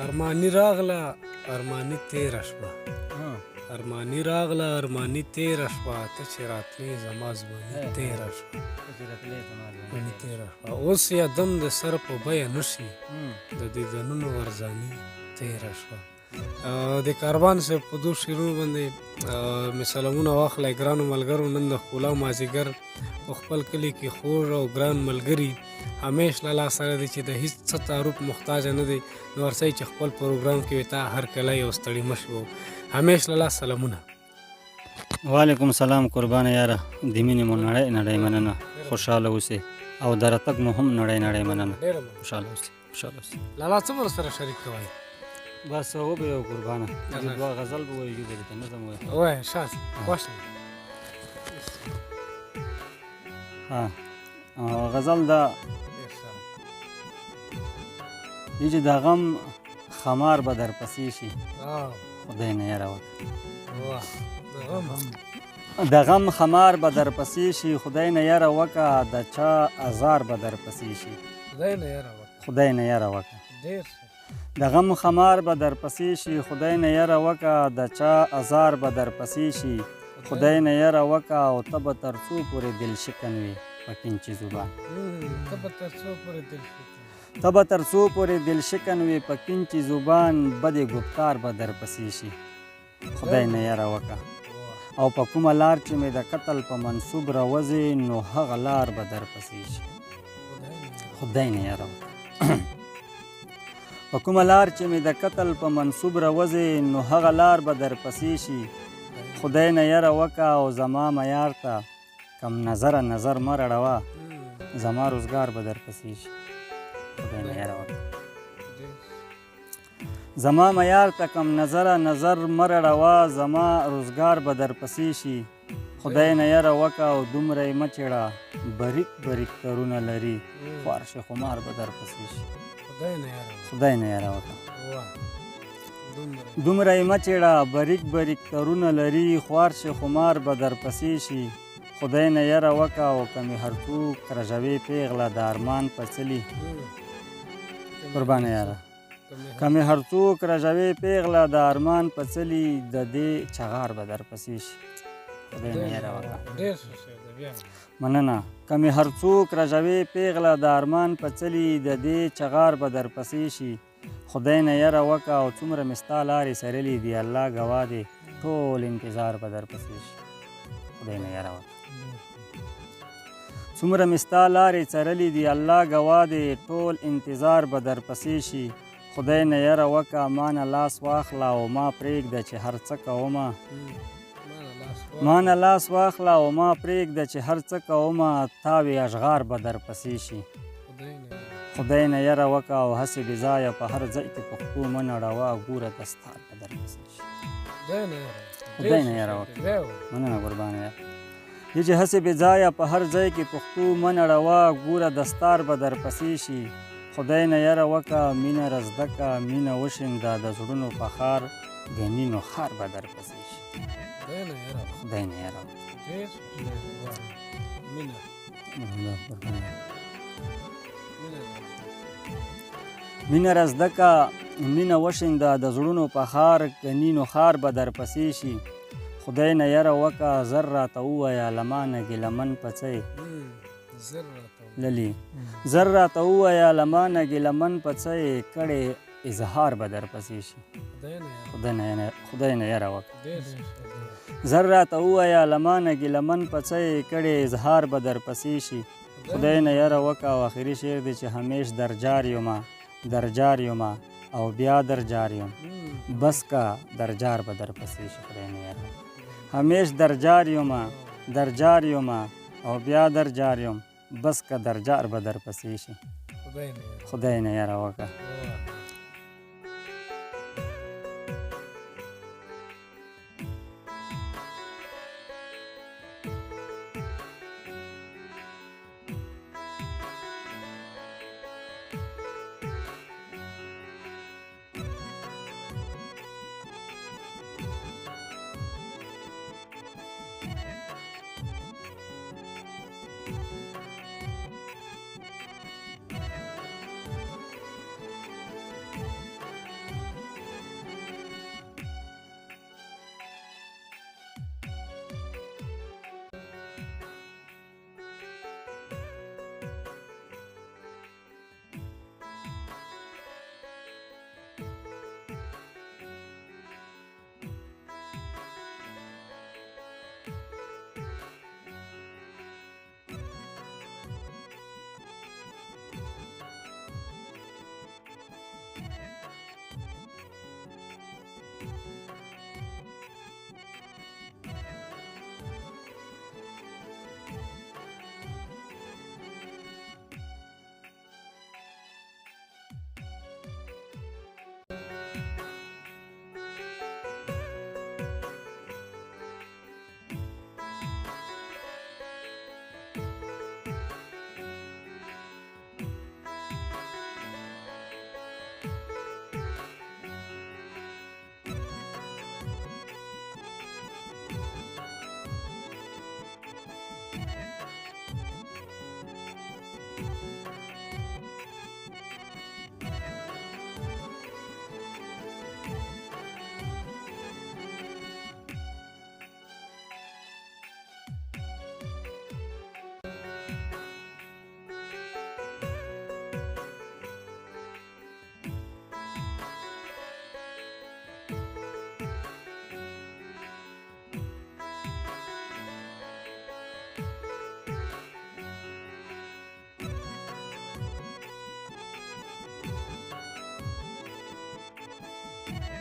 ارماني راغله ارماني تېره شوه ارماني راغله ارماني تېره شوه ته چې راتلې زما ځواني تېره شوه ځواني تېره شوه اوس یادم د سر په بیه نشي د دیدنونو ارزاني تېره شوه د کاروان صاحب په دو شعرونو باندې مې سلامونه واخلی ګرانو ملګرو نن د ښکلا مازدیګر په خپل کلي کې خور او ګران ملګري همیش له الله سره دی چې د هیڅ څه تعارف محتاجه نه دی نو ورسئ چې خپل پروګرام کې وي تا هر کله یو ستړي مه شو همیش له الله سلامونه وعلیکم السلام قربانه یاره د مینې مو نړۍ نړۍ مننه خوشحاله اوسئ او د رتګ مو هم نړۍ نړۍ مننه خوشحاله اوسئ خوشحاله اوسئ لالا څه ورسره شریک کوئ بس وبه یو قربانه دوه غزل به وایو درته نظم وایو وایه شاس خوش ها غزل دا دی چې د غم خمار به در پسې شي خدای نه یاره وکړه د غم خمار به در پسې شي خدای نه یاره وکړه د چا ازار به در پسې شي خدای نه یاره وکړه د غم خمار به در پسې شي خدای نه یاره وکړه د چا ازار به در پسې شي خدای نه یاره وکړه او ته به تر څو پورې دل شکن وي په کینچي زبان ته به تر څو پورې دل شکن وي په کینچي زبان بدې ګفتار به در پسې شي خدای نه یاره وکړه او په کومه لار چې مې د قتل په منصوب راوځې نو هغه لار به در پسې شي خدای نه یاره وکړه په کومه لار چې مې د قتل په منصوب راوځې نو هغه لار به در پسې شي خدای نه یاره وکړه او زما معیار ته کم نظره نظر مه رړوه زما روزګار به در پسې شي خدای نه یاره وکړه زما معیار ته کم نظره نظر مه رړوه زما روزګار به در پسې شي خدای نه یاره وکړه او دومره یې مه چېړه بریک بریک ترونه لري خوارش خمار به در پسې شي خدای نه یاره وکړه دومره یې مه چېړه بریک بریک ترونه لري خوارش خمار به در پسې شي خدای نه یاره وکړه او که مې هر څوک رژوې پیغله د ارمان په څلي قربانه یاره که مې هر څوک رژوې پیغله د ارمان په څلي د دې چغار به در پسې شي خدای نه یاره وکړه مننه که مې هر څوک رژوې پیغله د ارمان په څلي د دې چغار به در پسې شي خدای نه یاره وکړه او څومره مې ستا لارې څرلي دي الله ګواه دی ټول انتظار به در پسې شي خدای نه یاره وکړه څومره مې ستا لارې څرلي دي الله ګواه دی ټول انتظار به در پسې شي خدای نه یاره وکړه ما نه لاس واخله او ما پرېږده چې هر څه کومه ما نه لاس واخله او ما پرېږده چې هر څه کومه تاوې اشغار به در پسې شي خدای نه یاره وکړه او هسې بې ځایه په هر ځای کې پښتو مه نړوه ګوره دستار به در پسې شي خدای نه یاره وکړه مننه قربانه یاره دی چې هسې بې ځایه په هر ځای کې پښتو مه نړوه ګوره دستار به در پسې شي خدای نه یاره وکړه مینه رزده که مینه وشینده د زړونو په ښار ګني نو ښار به در پسې شي خدای نه یاره وکړه مینه رزده که مینه وشینده د زړونو په ښار ګني نو ښار به در پسې شي خدای نه یاره وکړه زر راته ووایه له ما نه ګیلمن په څه للی زر راته ووایه له ما نه ګیلمن په څه یې کړې اظهار به در پسې شي خدای نه یاره وکړه زر راته ووایه له ما نه ګیلمن په څه یې کړې اظهار به در پسې شي خدای نه یاره وکړه او آخري شعر دی چې همیش در جار یمه او بیا در جار یم بس که در جار به در پسې شي خدای نه یاره همیش در جار یمه او بیا در جار یم بس که در جار به در پسې شي خدای نه یاره وکړه ښه